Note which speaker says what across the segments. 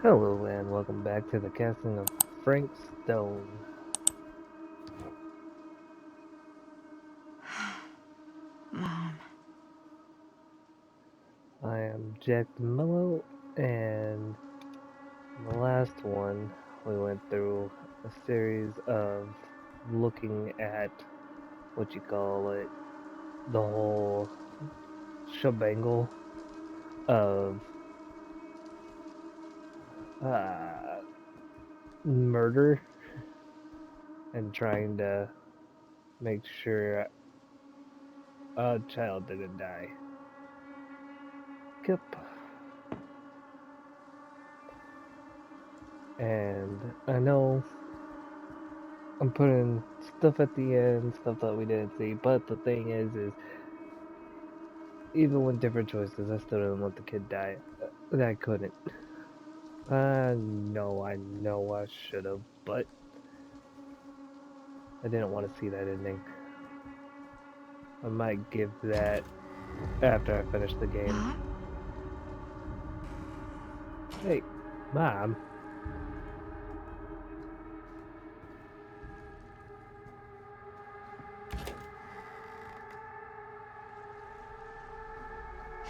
Speaker 1: Hello and welcome back to the casting of Frank Stone.
Speaker 2: Mom.
Speaker 1: I am Jack Mello, and in the last one we went through a series of looking at what you call it, the whole shebangle of uh, murder and trying to make sure a child didn't die. Yep. And I know I'm putting stuff at the end, stuff that we didn't see. But the thing is even with different choices, I still didn't let the kid die. I couldn't. I know I should have, but I didn't want to see that ending. I might give that after I finish the game.
Speaker 2: Mom?
Speaker 1: Hey, Mom.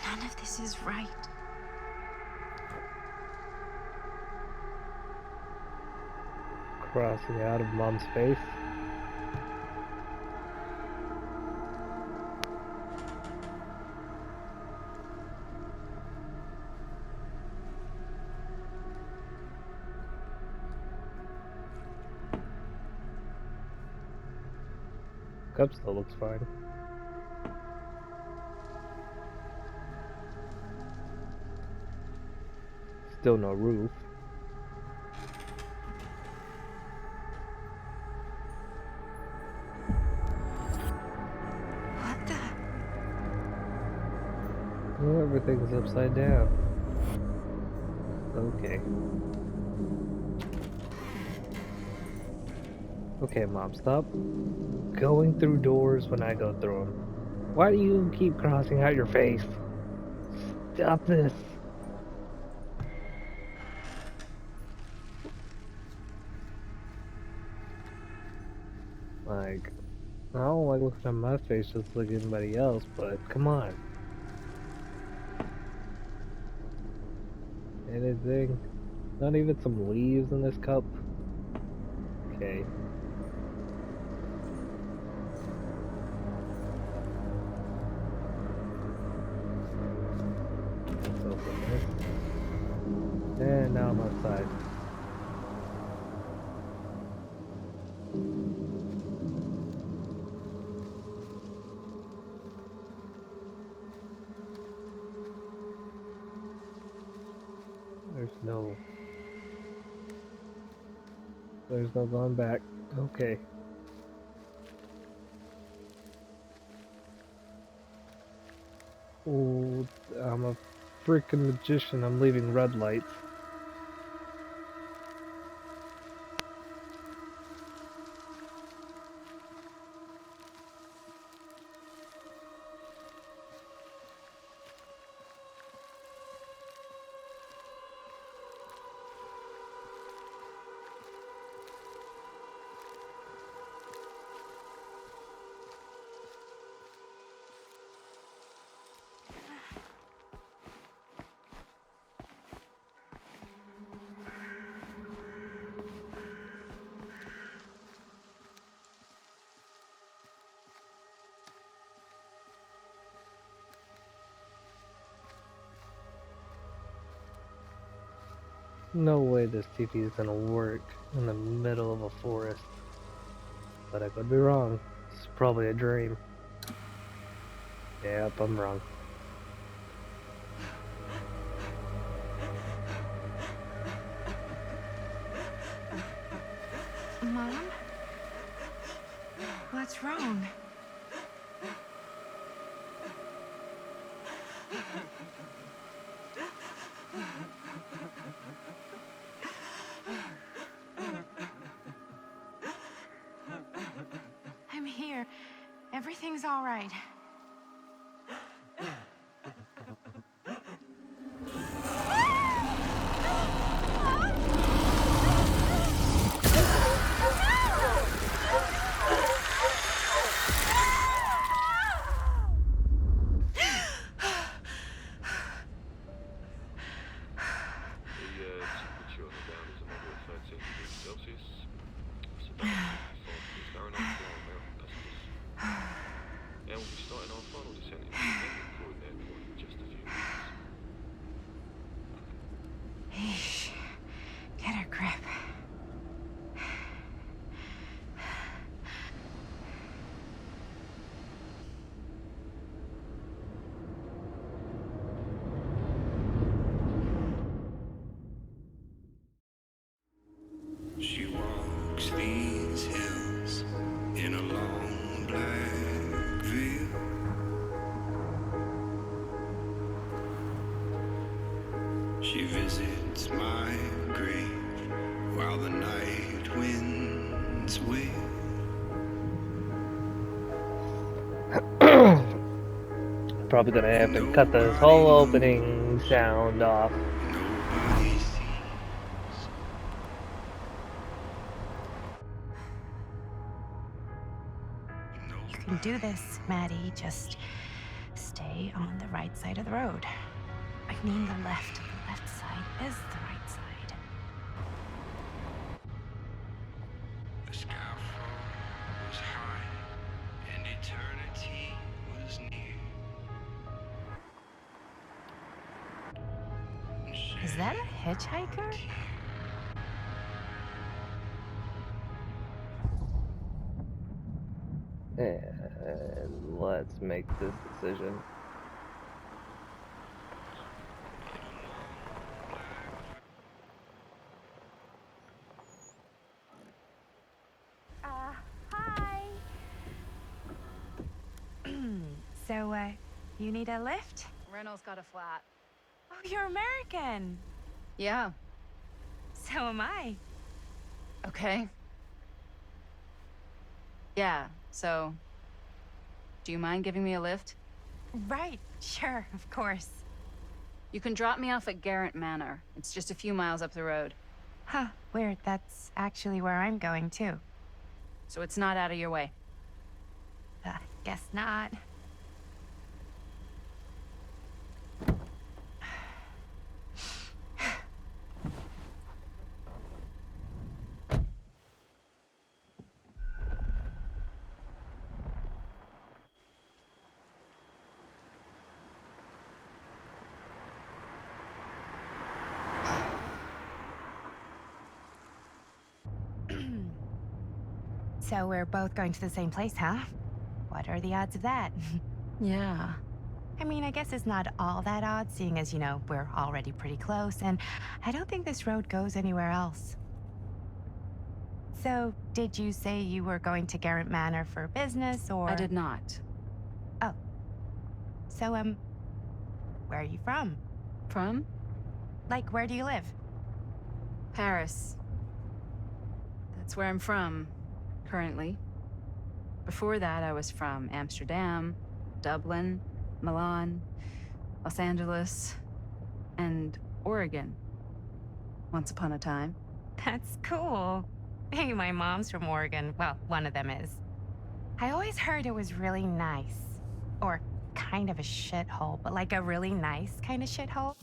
Speaker 2: None of this is right.
Speaker 1: Crossing out of Mom's face. Cup still looks fine. Still no roof.
Speaker 2: What the?
Speaker 1: Well, everything's upside down. Okay. Okay, Mom, stop going through doors when I go through them. Why do you keep crossing out your face? Stop this. Like, I don't like looking at my face just like anybody else, but come on. Anything? Not even some leaves in this cup? Okay. Let's open this. And now I'm outside. There's no... There's no going back. Okay. Oh, I'm a freaking magician. I'm leaving red lights. No way this TV is gonna work in the middle of a forest. But I could be wrong. It's probably a dream. Yep, I'm wrong.
Speaker 2: Mom? What's wrong? I'm here. Everything's all right.
Speaker 3: She visits my grave while the night winds wail.
Speaker 1: Probably gonna have to cut this
Speaker 3: Nobody
Speaker 1: whole
Speaker 3: knows,
Speaker 1: opening sound off.
Speaker 3: nobody sees.
Speaker 2: You can do this, Maddie. Just stay on the right side of the road. I mean the left. The left side is the right side.
Speaker 3: The scaffold was high and eternity was near.
Speaker 2: Is that a hitchhiker?
Speaker 1: And let's make this decision.
Speaker 2: Hi. So, you need a lift?
Speaker 4: Reynolds got a flat.
Speaker 2: Oh, you're American.
Speaker 4: Yeah.
Speaker 2: So am I.
Speaker 4: Okay. Yeah, so... Do you mind giving me a lift?
Speaker 2: Right, sure, of course.
Speaker 4: You can drop me off at Garrett Manor. It's just a few miles up the road.
Speaker 2: Huh, weird. That's actually where I'm going, too.
Speaker 4: So it's not out of your way.
Speaker 2: Guess not. So we're both going to the same place, huh? What are the odds of that?
Speaker 4: Yeah.
Speaker 2: I mean, I guess it's not all that odd, seeing as, you know, we're already pretty close, and I don't think this road goes anywhere else. So, did you say you were going to Garrett Manor for business, or...?
Speaker 4: I did not.
Speaker 2: Oh. So, where are you from?
Speaker 4: From?
Speaker 2: Like, where do you live?
Speaker 4: Paris. That's where I'm from, currently. Before that, I was from Amsterdam, Dublin, Milan, Los Angeles, and Oregon. Once upon a time.
Speaker 2: That's cool. Hey, my mom's from Oregon. Well, one of them is. I always heard it was really nice. Or kind of a shithole, but like a really nice kind of shithole.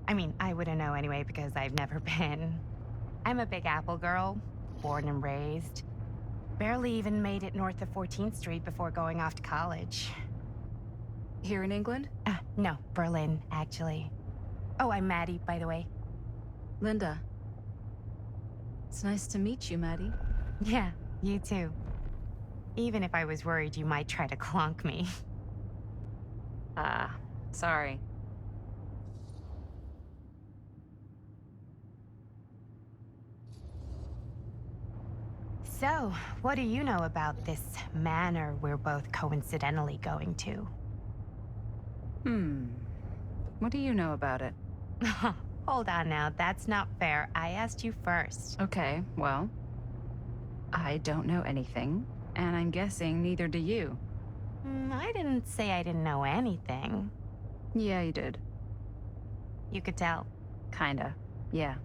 Speaker 2: I mean, I wouldn't know anyway because I've never been. I'm a Big Apple girl, born and raised. Barely even made it north of 14th Street before going off to college.
Speaker 4: Here in England?
Speaker 2: No, Berlin, actually. Oh, I'm Maddie, by the way.
Speaker 4: Linda. It's nice to meet you, Maddie.
Speaker 2: Yeah, you too. Even if I was worried you might try to clonk me.
Speaker 4: Sorry.
Speaker 2: So, what do you know about this manor we're both coincidentally going to?
Speaker 4: What do you know about it?
Speaker 2: Hold on now, that's not fair. I asked you first.
Speaker 4: Okay, well... I don't know anything, and I'm guessing neither do you.
Speaker 2: I didn't say I didn't know anything.
Speaker 4: Yeah, you did.
Speaker 2: You could tell.
Speaker 4: Kinda. Yeah.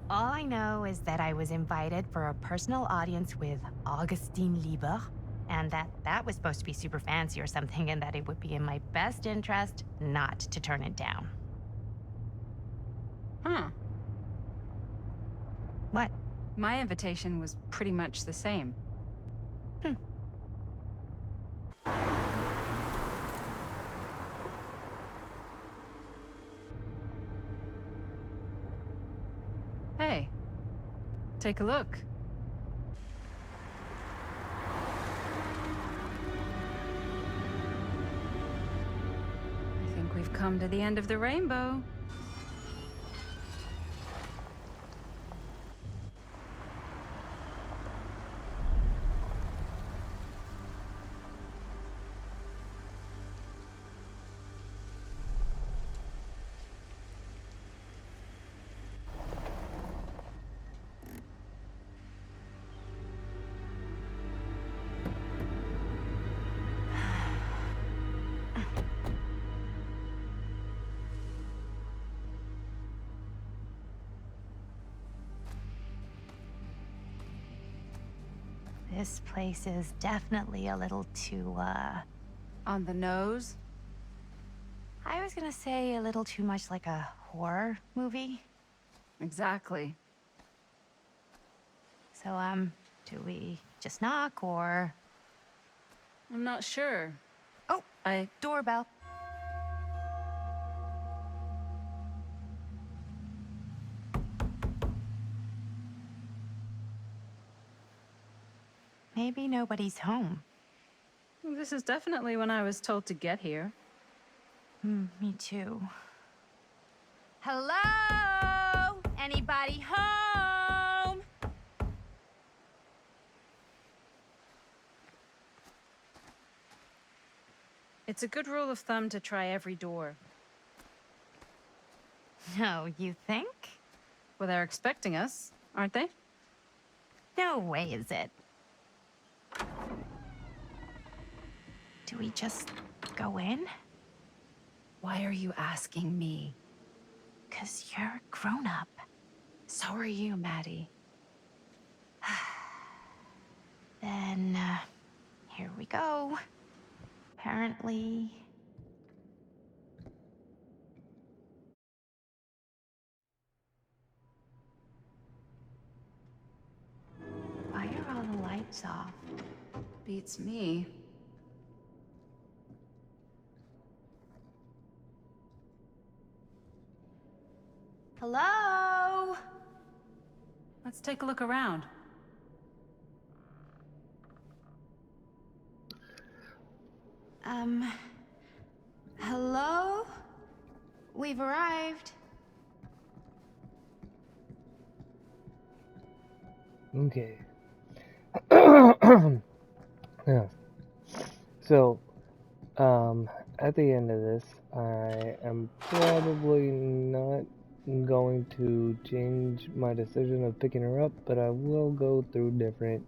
Speaker 2: All I know is that I was invited for a personal audience with Augustine Lieber, and that was supposed to be super fancy or something, and that it would be in my best interest not to turn it down.
Speaker 4: Huh.
Speaker 2: What?
Speaker 4: My invitation was pretty much the same. Hey, take a look. I think we've come to the end of the rainbow.
Speaker 2: This place is definitely a little too,
Speaker 4: On the nose?
Speaker 2: I was gonna say a little too much like a horror movie.
Speaker 4: Exactly.
Speaker 2: So, do we just knock or...
Speaker 4: I'm not sure.
Speaker 2: Oh, doorbell. Maybe nobody's home.
Speaker 4: This is definitely when I was told to get here.
Speaker 2: Me too. Hello? Anybody home?
Speaker 4: It's a good rule of thumb to try every door.
Speaker 2: No, you think?
Speaker 4: Well, they're expecting us, aren't they?
Speaker 2: No way is it. Do we just go in?
Speaker 4: Why are you asking me?
Speaker 2: 'Cause you're a grown-up.
Speaker 4: So are you, Maddie.
Speaker 2: Then, here we go. Apparently... Why are all the lights off?
Speaker 4: Beats me.
Speaker 2: Hello?
Speaker 4: Let's take a look around.
Speaker 2: Hello? We've arrived.
Speaker 1: Okay. Yeah. So, at the end of this, I am probably not going to change my decision of picking her up, but I will go through different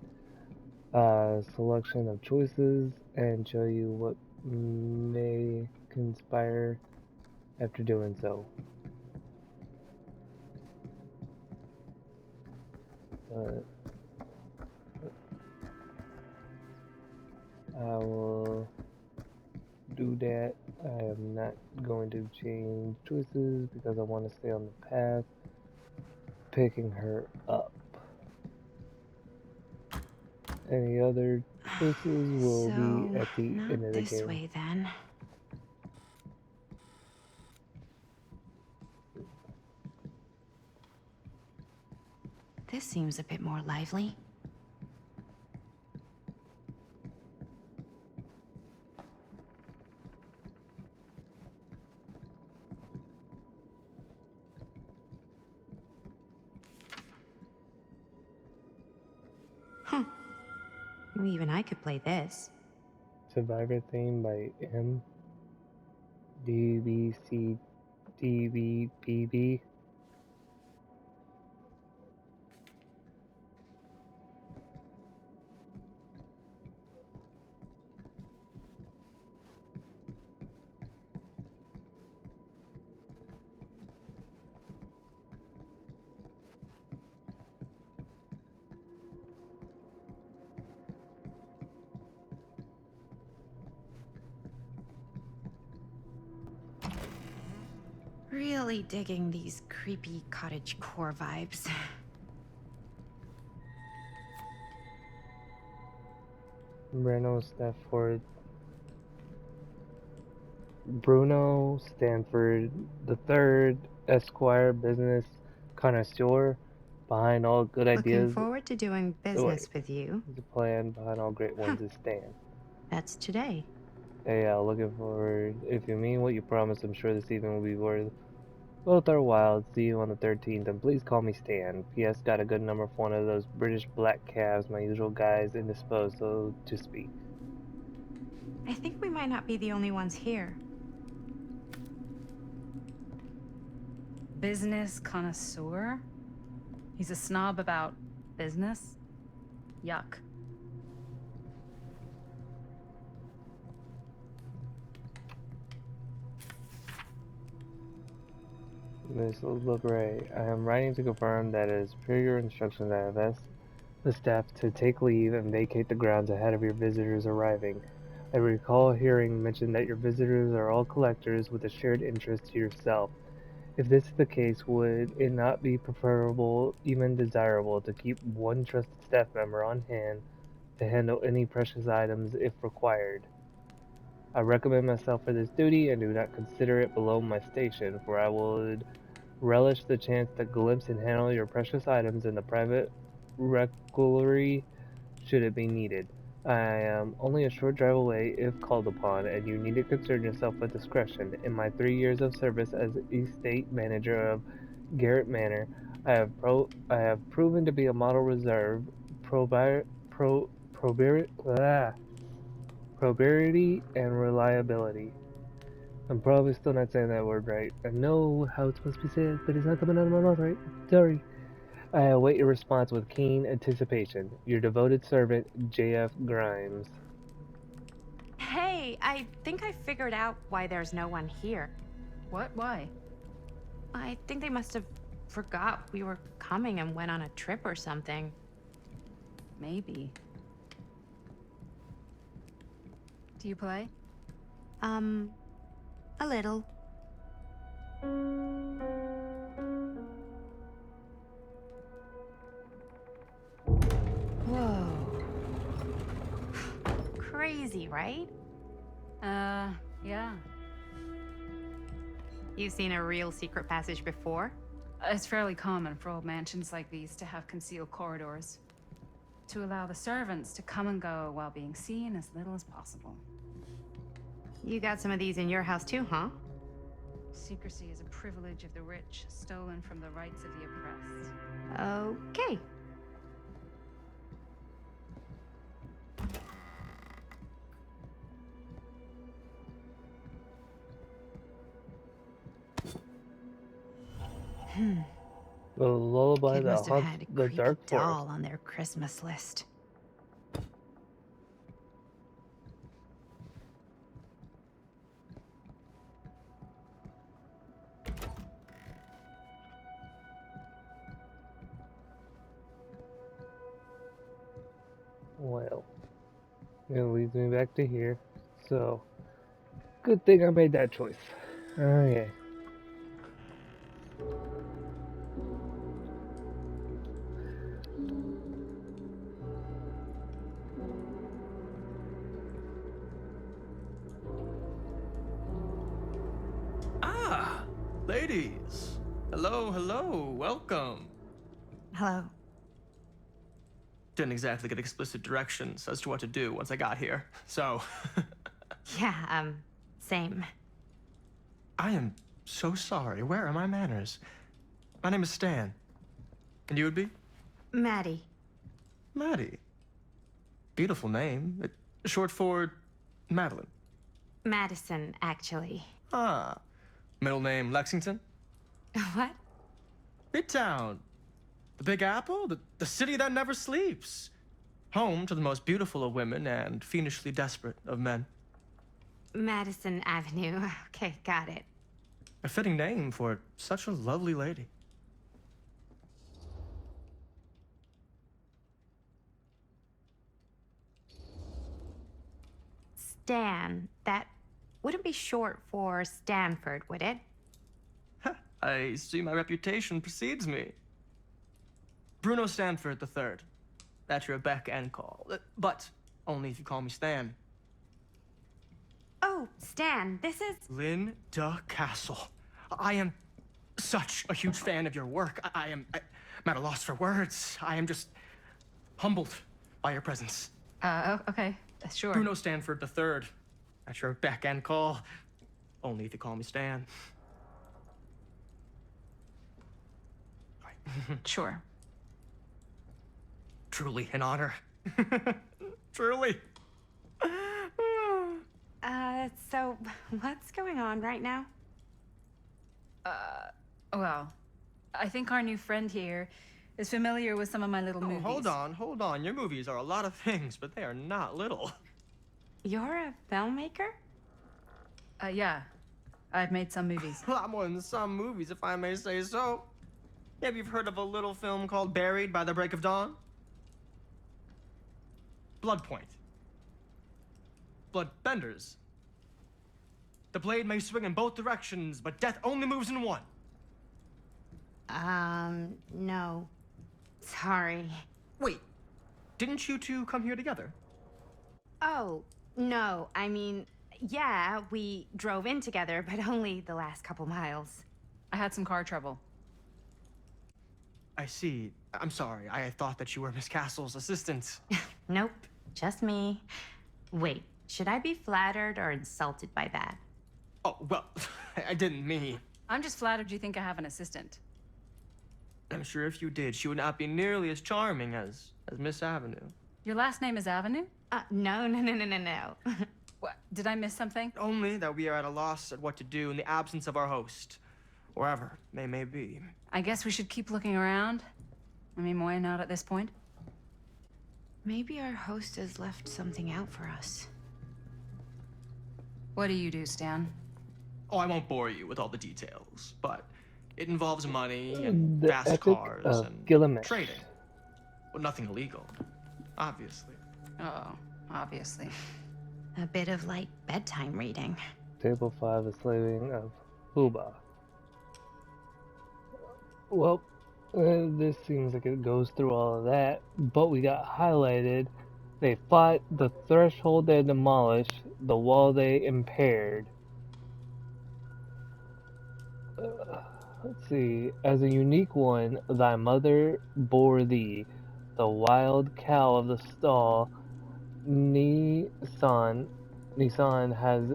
Speaker 1: selection of choices and show you what may conspire after doing so. But I will do that. I am not going to change choices because I want to stay on the path picking her up. Any other choices will be
Speaker 2: So,
Speaker 1: at the
Speaker 2: not
Speaker 1: end of the
Speaker 2: this
Speaker 1: game.
Speaker 2: way then. This seems a bit more lively. Huh. Even I could play this.
Speaker 1: Survivor theme by M D B C D B B B.
Speaker 2: Really digging these creepy cottage core vibes.
Speaker 1: Bruno Stanford III, Esquire, business connoisseur, behind all good
Speaker 2: Looking
Speaker 1: ideas.
Speaker 2: forward to doing business with you.
Speaker 1: The plan behind all great ones is Stan.
Speaker 2: That's today.
Speaker 1: Hey, looking forward. If you mean what you promised, I'm sure this evening will be worth both our while. See you on the 13th, and please call me Stan. P.S. Got a good number for one of those British black calves. My usual guy's indisposed, so to speak.
Speaker 2: I think we might not be the only ones here.
Speaker 4: Business connoisseur? He's a snob about business? Yuck.
Speaker 1: Miss LeGray, I am writing to confirm that it is per your instructions I have asked the staff to take leave and vacate the grounds ahead of your visitors arriving. I recall hearing mention that your visitors are all collectors with a shared interest to yourself. If this is the case, would it not be preferable, even desirable, to keep one trusted staff member on hand to handle any precious items if required? I recommend myself for this duty and do not consider it below my station, for I would relish the chance to glimpse and handle your precious items in the private requillery should it be needed. I am only a short drive away if called upon, and you need to concern yourself with discretion. In my 3 years of service as estate manager of Garrett Manor, I have proven to be a model reserve, probity, and reliability. I'm probably still not saying that word right. I know how it's supposed to be said, but it's not coming out of my mouth right. Sorry. I await your response with keen anticipation. Your devoted servant, J.F. Grimes.
Speaker 2: Hey, I think I figured out why there's no one here.
Speaker 4: What? Why?
Speaker 2: I think they must have forgot we were coming and went on a trip or something.
Speaker 4: Maybe. Do you play?
Speaker 2: A little. Whoa. Crazy, right?
Speaker 4: Yeah.
Speaker 2: You've seen a real secret passage before?
Speaker 4: It's fairly common for old mansions like these to have concealed corridors, to allow the servants to come and go while being seen as little as possible.
Speaker 2: You got some of these in your house too, huh?
Speaker 4: Secrecy is a privilege of the rich, stolen from the rights of the oppressed.
Speaker 2: Okay.
Speaker 1: The lullaby
Speaker 2: Kid
Speaker 1: that
Speaker 2: must have
Speaker 1: haunts
Speaker 2: had a
Speaker 1: the
Speaker 2: creepy
Speaker 1: dark
Speaker 2: doll
Speaker 1: forest.
Speaker 2: on their Christmas list.
Speaker 1: Well, it leads me back to here. So, good thing I made that choice. Okay.
Speaker 5: Ah, ladies. Hello, hello, welcome.
Speaker 2: Hello.
Speaker 5: Didn't exactly get explicit directions as to what to do once I got here, so.
Speaker 2: Yeah, same.
Speaker 5: I am so sorry. Where are my manners? My name is Stan. And you would be?
Speaker 2: Maddie.
Speaker 5: Maddie. Beautiful name. Short for Madeline.
Speaker 2: Madison, actually.
Speaker 5: Ah. Middle name Lexington?
Speaker 2: What?
Speaker 5: Midtown. The Big Apple? The city that never sleeps. Home to the most beautiful of women and fiendishly desperate of men.
Speaker 2: Madison Avenue. Okay, got it.
Speaker 5: A fitting name for such a lovely lady.
Speaker 2: Stan. That wouldn't be short for Stanford, would it?
Speaker 5: I see my reputation precedes me. Bruno Stanford III. At your beck and call. But only if you call me Stan.
Speaker 2: Oh, Stan, this is...
Speaker 5: Linda Castle. I am such a huge fan of your work. I'm at a loss for words. I am just humbled by your presence.
Speaker 4: Okay. Sure.
Speaker 5: Bruno Stanford III. At your beck and call. Only if you call me Stan.
Speaker 4: Sure.
Speaker 5: Truly an honor. Truly.
Speaker 2: So what's going on right now?
Speaker 4: Well, I think our new friend here is familiar with some of my little movies.
Speaker 5: Hold on. Your movies are a lot of things, but they are not little.
Speaker 2: You're a filmmaker?
Speaker 4: Yeah. I've made some movies.
Speaker 5: A lot more than some movies, if I may say so. Maybe you've heard of a little film called Buried by the Break of Dawn? blood point. Bloodbenders. The blade may swing in both directions, but death only moves in one.
Speaker 2: No. Sorry.
Speaker 5: Wait, didn't you two come here together?
Speaker 2: Oh, no. I mean, yeah, we drove in together, but only the last couple miles.
Speaker 4: I had some car trouble.
Speaker 5: I see. I'm sorry. I thought that you were Miss Castle's assistant.
Speaker 2: Nope, just me. Wait, should I be flattered or insulted by that?
Speaker 5: Oh, well, I didn't mean.
Speaker 4: I'm just flattered you think I have an assistant.
Speaker 5: I'm sure if you did, she would not be nearly as charming as Miss Avenue.
Speaker 4: Your last name is Avenue?
Speaker 2: No.
Speaker 4: What? Did I miss something?
Speaker 5: Only that we are at a loss at what to do in the absence of our host, wherever they may be.
Speaker 4: I guess we should keep looking around. I mean, why not at this point?
Speaker 2: Maybe our host has left something out for us.
Speaker 4: What do you do, Stan?
Speaker 5: Oh, I won't bore you with all the details, but it involves money and
Speaker 1: The
Speaker 5: fast
Speaker 1: Epic
Speaker 5: cars
Speaker 1: of
Speaker 5: and
Speaker 1: Gilgamesh.
Speaker 5: trading. Well, nothing illegal, obviously.
Speaker 4: Oh, obviously.
Speaker 2: A bit of light bedtime reading.
Speaker 1: Table 5, a slaving of Huba. Well, this seems like it goes through all of that, but we got highlighted. They fought the threshold they demolished, the wall they impaired. Let's see. As a unique one, thy mother bore thee, the wild cow of the stall. Nisan has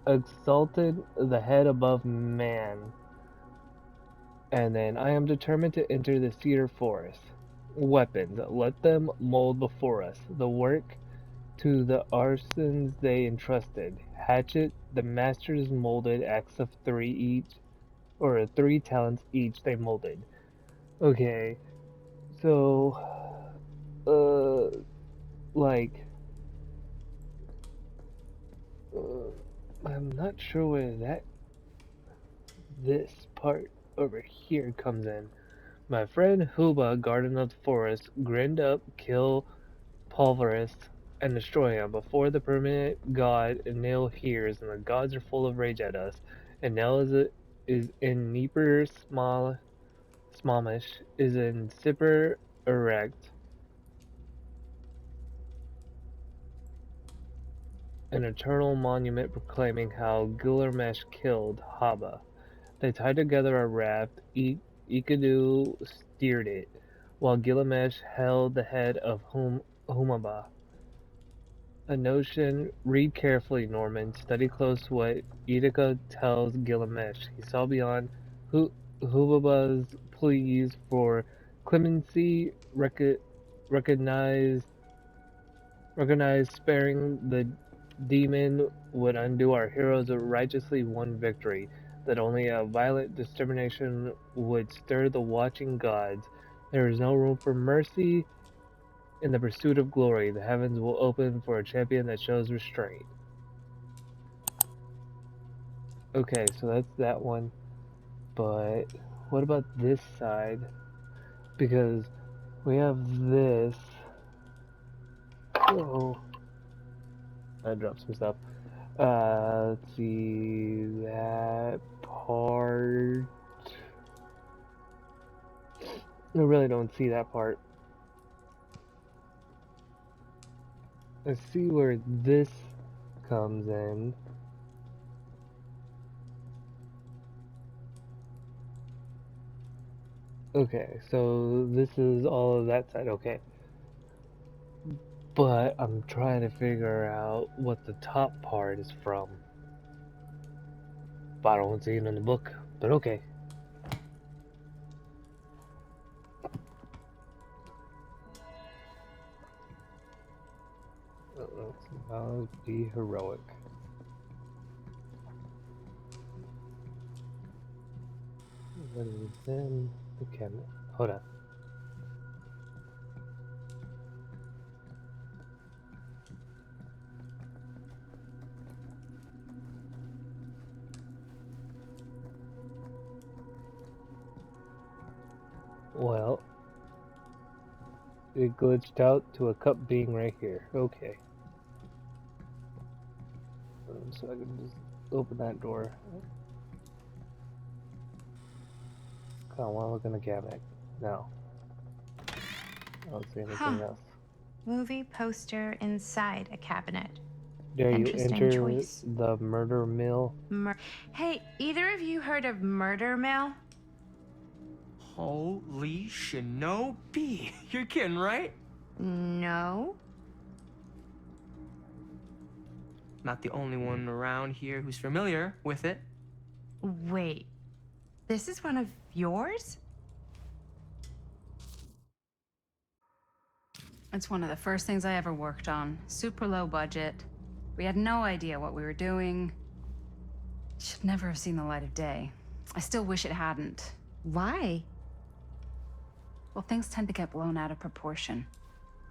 Speaker 1: exalted the head above man. And then I am determined to enter the cedar forest. Weapons, let them mold before us. The work to the arsons they entrusted. Hatchet, the masters molded, axe of 3 each, or 3 talents each they molded. Okay, so, like, I'm not sure where this part over here comes in. My friend Huba, guardian of the forest, grinned up, kill, pulverize, and destroy him before the permanent god Nil hears, and the gods are full of rage at us. And Nil is in Neeper Smamish, is in Sipper Erect, an eternal monument proclaiming how Gilgamesh killed Haba. They tied together a raft, Ikadu steered it, while Gilgamesh held the head of Humaba. A notion, read carefully, Norman. Study close what Etika tells Gilgamesh. He saw beyond Hubaba's pleas for clemency, recognized sparing the demon would undo our heroes' righteously won victory, that only a violent determination would stir the watching gods. There is no room for mercy in the pursuit of glory. The heavens will open for a champion that shows restraint. Okay, so that's that one. But what about this side? Because we have this. Oh, I dropped some stuff. Let's see that part. I really don't see that part. Let's see where this comes in. Okay, so this is all of that side. Okay. But I'm trying to figure out what the top part is from. But I don't see it in the book. But okay. Let's be heroic. What is then the camera? Hold on. Well, It glitched out to a cup being right here. Okay. So I can just open that door. I want to look in the cabinet. No. I don't see anything else.
Speaker 2: Movie poster inside a cabinet.
Speaker 1: Dare you
Speaker 2: Interesting
Speaker 1: enter
Speaker 2: choice.
Speaker 1: the murder mill?
Speaker 2: Hey, either of you heard of Murder Mill?
Speaker 5: Holy shinobi. You're kidding, right?
Speaker 2: No.
Speaker 5: Not the only one around here who's familiar with it.
Speaker 2: Wait, this is one of yours?
Speaker 4: It's one of the first things I ever worked on. Super low budget. We had no idea what we were doing. Should never have seen the light of day. I still wish it hadn't.
Speaker 2: Why?
Speaker 4: Well, things tend to get blown out of proportion.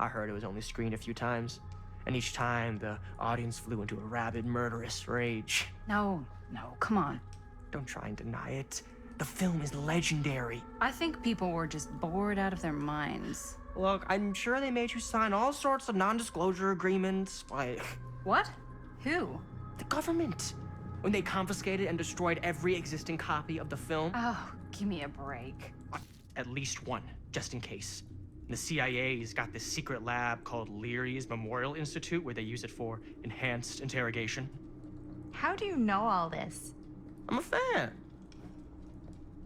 Speaker 5: I heard it was only screened a few times, and each time the audience flew into a rabid, murderous rage.
Speaker 4: No, come on.
Speaker 5: Don't try and deny it. The film is legendary.
Speaker 4: I think people were just bored out of their minds.
Speaker 5: Look, I'm sure they made you sign all sorts of non-disclosure agreements, like...
Speaker 4: What? Who?
Speaker 5: The government. When they confiscated and destroyed every existing copy of the film.
Speaker 4: Oh, give me a break.
Speaker 5: At least one, just in case. The CIA's got this secret lab called Leary's Memorial Institute where they use it for enhanced interrogation.
Speaker 2: How do you know all this?
Speaker 5: I'm a fan.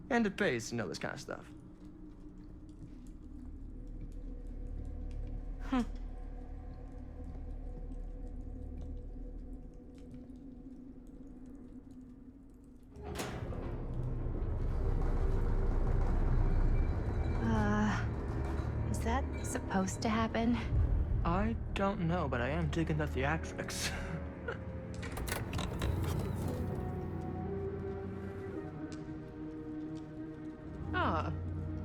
Speaker 5: And it pays to know this kind of stuff.
Speaker 2: Is that supposed to happen?
Speaker 5: I don't know, but I am digging the theatrics.
Speaker 6: Ah,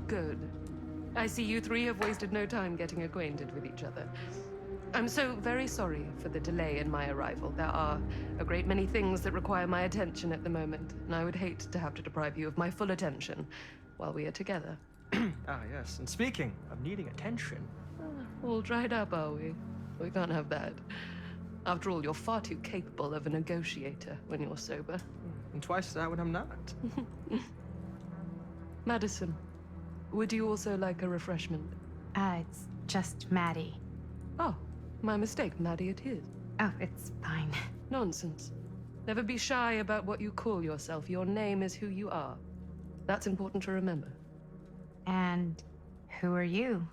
Speaker 6: good. I see you three have wasted no time getting acquainted with each other. I'm so very sorry for the delay in my arrival. There are a great many things that require my attention at the moment, and I would hate to have to deprive you of my full attention while we are together.
Speaker 5: Ah, yes. And speaking of needing attention.
Speaker 6: All dried up, are we? We can't have that. After all, you're far too capable of a negotiator when you're sober.
Speaker 5: And twice that when I'm not.
Speaker 6: Madison, would you also like a refreshment?
Speaker 2: It's just Maddie.
Speaker 6: Oh, my mistake. Maddie it is.
Speaker 2: Oh, it's fine.
Speaker 6: Nonsense. Never be shy about what you call yourself. Your name is who you are. That's important to remember.
Speaker 2: And who are you?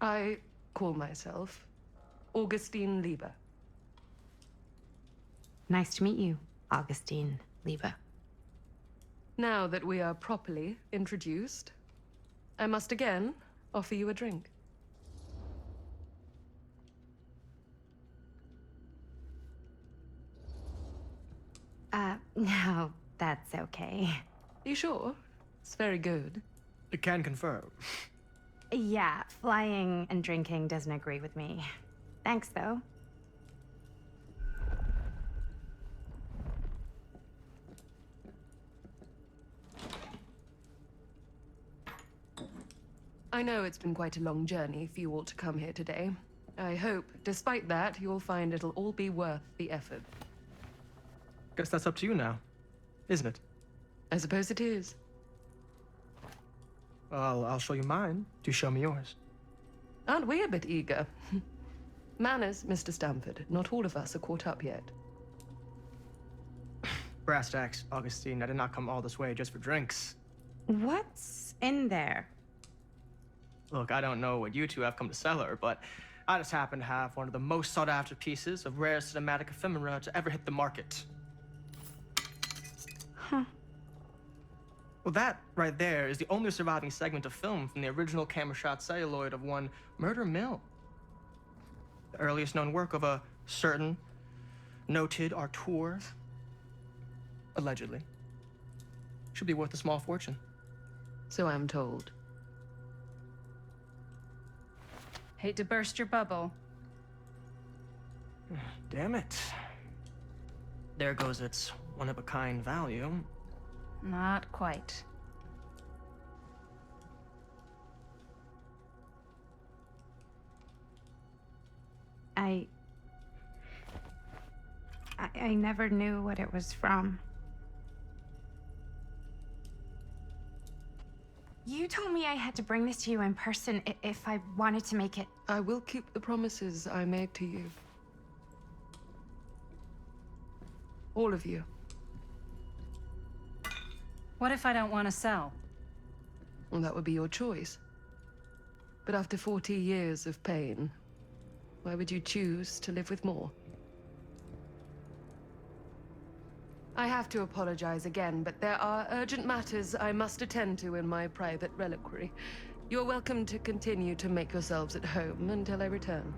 Speaker 6: I call myself Augustine Lieber.
Speaker 2: Nice to meet you, Augustine Lieber.
Speaker 6: Now that we are properly introduced, I must again offer you a drink.
Speaker 2: No, that's okay.
Speaker 6: You sure? It's very good.
Speaker 5: I can confirm.
Speaker 2: Yeah, flying and drinking doesn't agree with me. Thanks, though.
Speaker 6: I know it's been quite a long journey for you all to come here today. I hope, despite that, you'll find it'll all be worth the effort.
Speaker 5: Guess that's up to you now, isn't it?
Speaker 6: I suppose it is.
Speaker 5: Well, I'll show you mine. Do show me yours.
Speaker 6: Aren't we a bit eager? Manners, Mr. Stamford. Not all of us are caught up yet.
Speaker 5: Brass tacks, Augustine. I did not come all this way just for drinks.
Speaker 2: What's in there?
Speaker 5: Look, I don't know what you two have come to cellar, but I just happen to have one of the most sought-after pieces of rare cinematic ephemera to ever hit the market.
Speaker 2: Huh.
Speaker 5: Well, that right there is the only surviving segment of film from the original camera-shot celluloid of one Murder Mill. The earliest known work of a certain noted auteur, allegedly. Should be worth a small fortune.
Speaker 6: So I'm told.
Speaker 4: Hate to burst your bubble.
Speaker 5: Damn it. There goes its one-of-a-kind value.
Speaker 4: Not quite.
Speaker 2: I never knew what it was from. You told me I had to bring this to you in person if I wanted to make it.
Speaker 6: I will keep the promises I made to you. All of you.
Speaker 4: What if I don't want to sell?
Speaker 6: Well, that would be your choice. But after 40 years of pain, why would you choose to live with more? I have to apologize again, but there are urgent matters I must attend to in my private reliquary. You're welcome to continue to make yourselves at home until I return.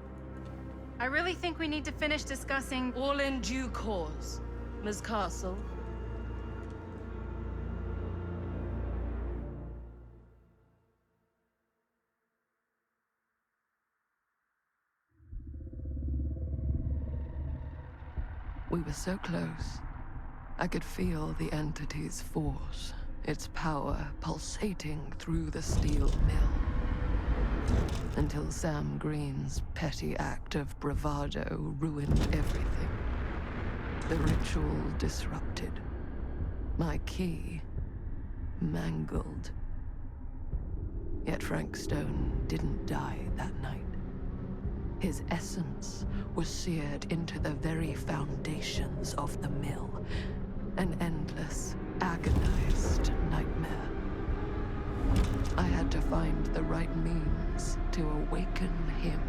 Speaker 4: I really think we need to finish discussing.
Speaker 6: All in due course, Ms. Castle. We were so close. I could feel the entity's force, its power pulsating through the steel mill. Until Sam Green's petty act of bravado ruined everything. The ritual disrupted. My key mangled. Yet Frank Stone didn't die that night. His essence was seared into the very foundations of the mill. An endless, agonized nightmare. I had to find the right means to awaken him.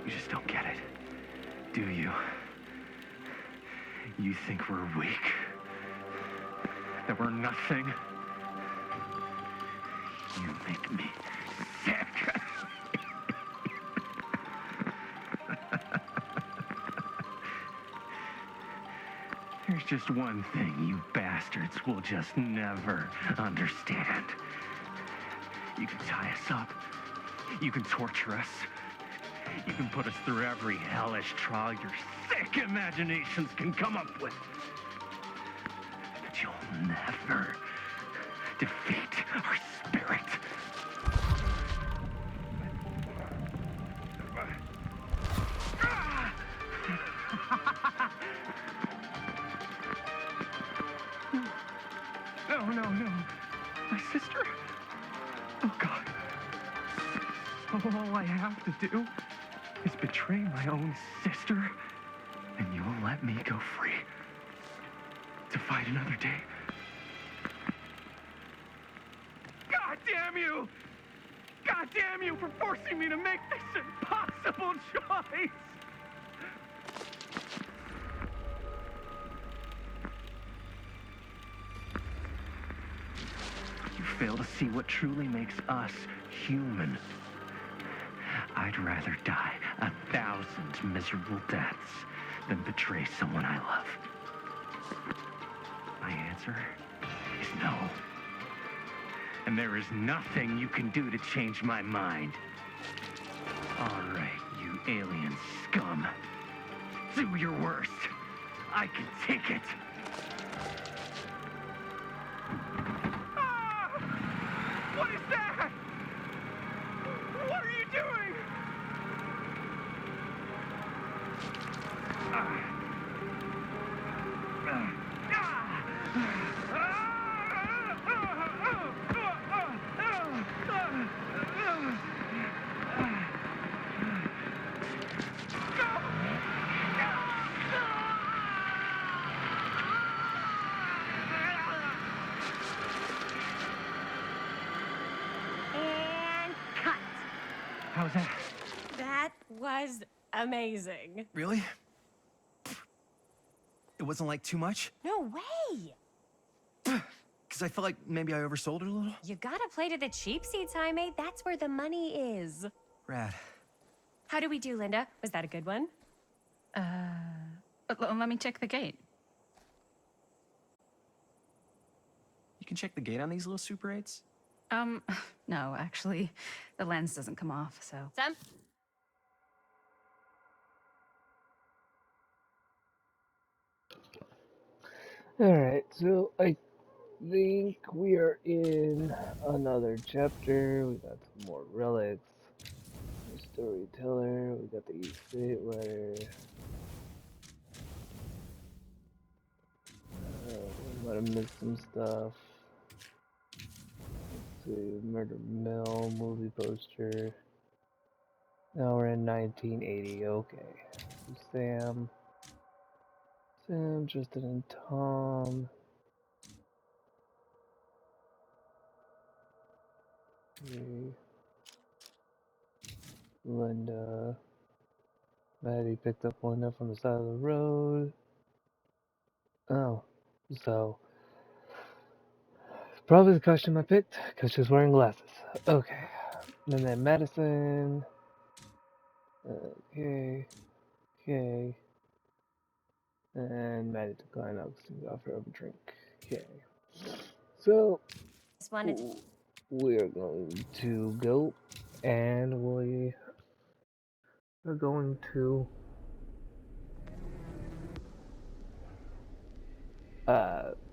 Speaker 7: You just don't get it, do you? You think we're weak? That we're nothing? You make me sick. There's just one thing you bastards will just never understand. You can tie us up. You can torture us. You can put us through every hellish trial your sick imaginations can come up with. But you'll never defeat our spirit. No. My sister? Oh, God. All I have to do is betray my own sister, and you'll let me go free to fight another day. God damn you! God damn you for forcing me to make this impossible choice! You fail to see what truly makes us human. I'd rather die 1,000 miserable deaths than betray someone I love. My answer is no. And there is nothing you can do to change my mind. All right, you alien scum. Do your worst. I can take it. Ah! What is that? What are you doing?
Speaker 8: And cut.
Speaker 7: How's that?
Speaker 8: That was amazing.
Speaker 9: Really? It wasn't like too much?
Speaker 8: No way.
Speaker 9: Because I felt like maybe I oversold it a little?
Speaker 8: You gotta play to the cheap seats, Jaime. That's where the money is.
Speaker 9: Rad.
Speaker 8: How do we do, Linda? Was that a good one?
Speaker 4: Let me check the gate.
Speaker 9: You can check the gate on these little Super 8s?
Speaker 4: No, actually, the lens doesn't come off, so.
Speaker 8: Sam?
Speaker 1: Alright, so I think we are in another chapter. We got some more relics. The storyteller. We got the estate letter. We might have missed some stuff. Let's see, Murder Mill movie poster. Now we're in 1980. Okay. Sam. Sam, Justin, and Tom. Okay. Linda. Maddie picked up Linda from the side of the road. Oh, so probably the costume I picked because she's wearing glasses. Okay, and then Madison. Okay, okay, and Maddie declined Augustine's offer of a drink. Okay, so
Speaker 8: Just wanted to...
Speaker 1: we're going to go, and we are going to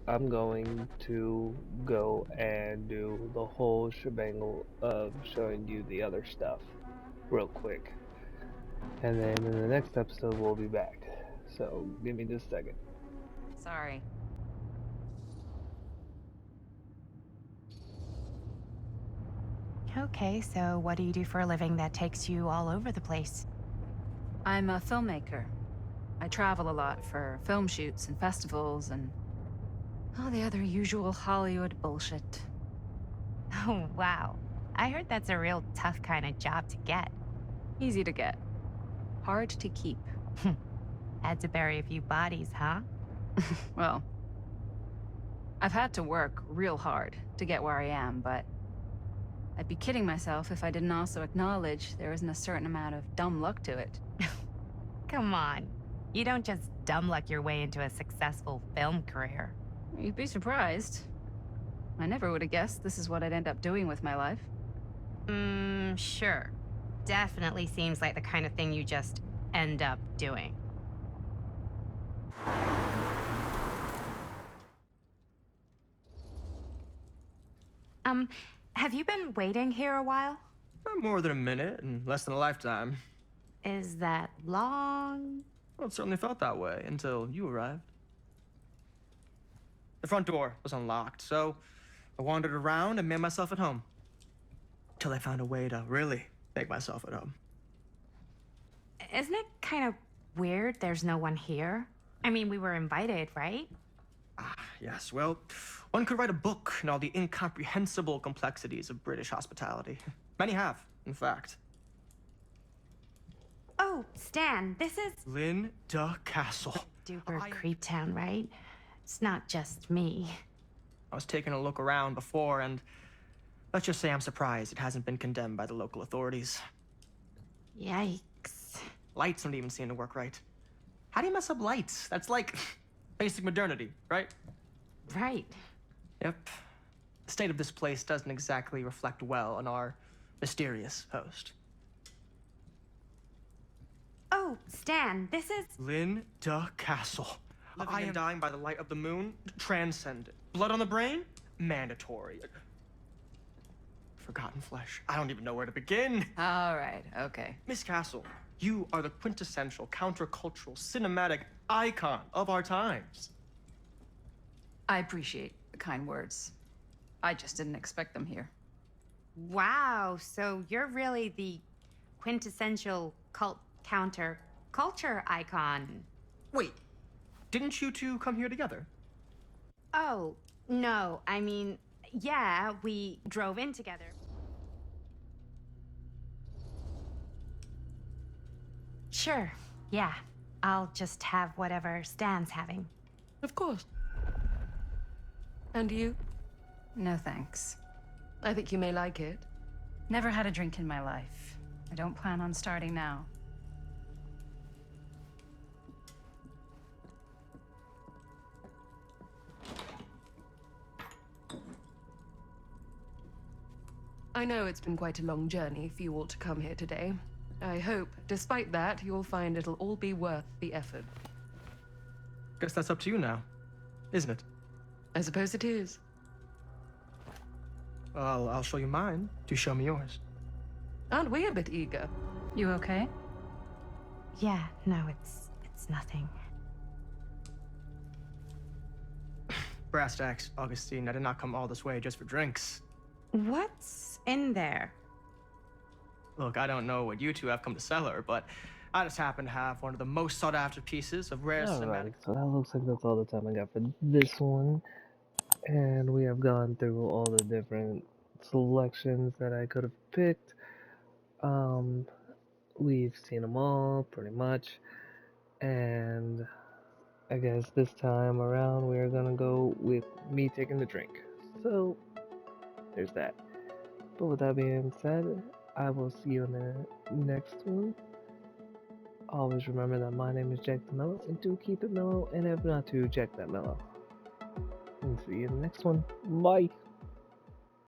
Speaker 1: I'm going to go and do the whole shebang of showing you the other stuff real quick. And then in the next episode, we'll be back. So give me just a second.
Speaker 2: Sorry. Okay, so what do you do for a living that takes you all over the place?
Speaker 4: I'm a filmmaker. I travel a lot for film shoots and festivals and all the other usual Hollywood bullshit.
Speaker 2: Oh, wow. I heard that's a real tough kind of job to get.
Speaker 4: Easy to get. Hard to keep.
Speaker 2: Had to bury a few bodies, huh?
Speaker 4: Well, I've had to work real hard to get where I am, but I'd be kidding myself if I didn't also acknowledge there isn't a certain amount of dumb luck to it.
Speaker 2: Come on. You don't just dumb luck your way into a successful film career.
Speaker 4: You'd be surprised. I never would have guessed this is what I'd end up doing with my life.
Speaker 2: Sure. Definitely seems like the kind of thing you just end up doing. Have you been waiting here a while?
Speaker 5: More than a minute and less than a lifetime.
Speaker 2: Is that long?
Speaker 5: Well, it certainly felt that way until you arrived. The front door was unlocked, so I wandered around and made myself at home. Till I found a way to really make myself at home.
Speaker 2: Isn't it kind of weird there's no one here? I mean, we were invited, right?
Speaker 5: Yes, well, one could write a book on all the incomprehensible complexities of British hospitality. Many have, in fact.
Speaker 2: Oh, Stan, this is...
Speaker 5: Linda Castle.
Speaker 2: Duper Creep Town, right? It's not just me.
Speaker 5: I was taking a look around before, and let's just say I'm surprised it hasn't been condemned by the local authorities.
Speaker 2: Yikes.
Speaker 5: Lights don't even seem to work right. How do you mess up lights? That's like basic modernity, right?
Speaker 2: Right.
Speaker 5: Yep. The state of this place doesn't exactly reflect well on our mysterious host.
Speaker 2: Oh, Stan, this is...
Speaker 5: Linda Castle. Living and dying by the light of the moon? Transcendent. Blood on the brain? Mandatory. Forgotten flesh. I don't even know where to begin.
Speaker 4: All right, okay.
Speaker 5: Miss Castle, you are the quintessential countercultural cinematic icon of our times.
Speaker 4: I appreciate the kind words. I just didn't expect them here.
Speaker 2: Wow, so you're really the quintessential cult counter culture icon.
Speaker 5: Wait, didn't you two come here together?
Speaker 2: Oh, no, I mean, yeah, we drove in together. Sure, yeah. I'll just have whatever Stan's having.
Speaker 6: Of course. And you?
Speaker 4: No thanks.
Speaker 6: I think you may like it.
Speaker 4: Never had a drink in my life. I don't plan on starting now.
Speaker 6: I know it's been quite a long journey for you all to come here today. I hope, despite that, you'll find it'll all be worth the effort.
Speaker 5: Guess that's up to you now. isn't it?
Speaker 6: I suppose it is.
Speaker 5: Well, I'll show you mine to show me yours.
Speaker 6: Aren't we a bit eager?
Speaker 4: You okay?
Speaker 2: Yeah, no, it's nothing.
Speaker 5: Brass tacks, Augustine. I did not come all this way just for drinks.
Speaker 2: What's in there?
Speaker 5: Look, I don't know what you two have come to cellar, but I just happen to have one of the most sought-after pieces of rare cinematic.
Speaker 1: Alright, so that looks like that's all the time I got for this one. And we have gone through all the different selections that I could have picked. We've seen them all, pretty much. And I guess this time around we are gonna go with me taking the drink. So, there's that. But with that being said, I will see you in the next one. Always remember that my name is Jack the Mellow, and do keep it mellow, and if not to, Jack that mellow. And see you in the next one. Bye!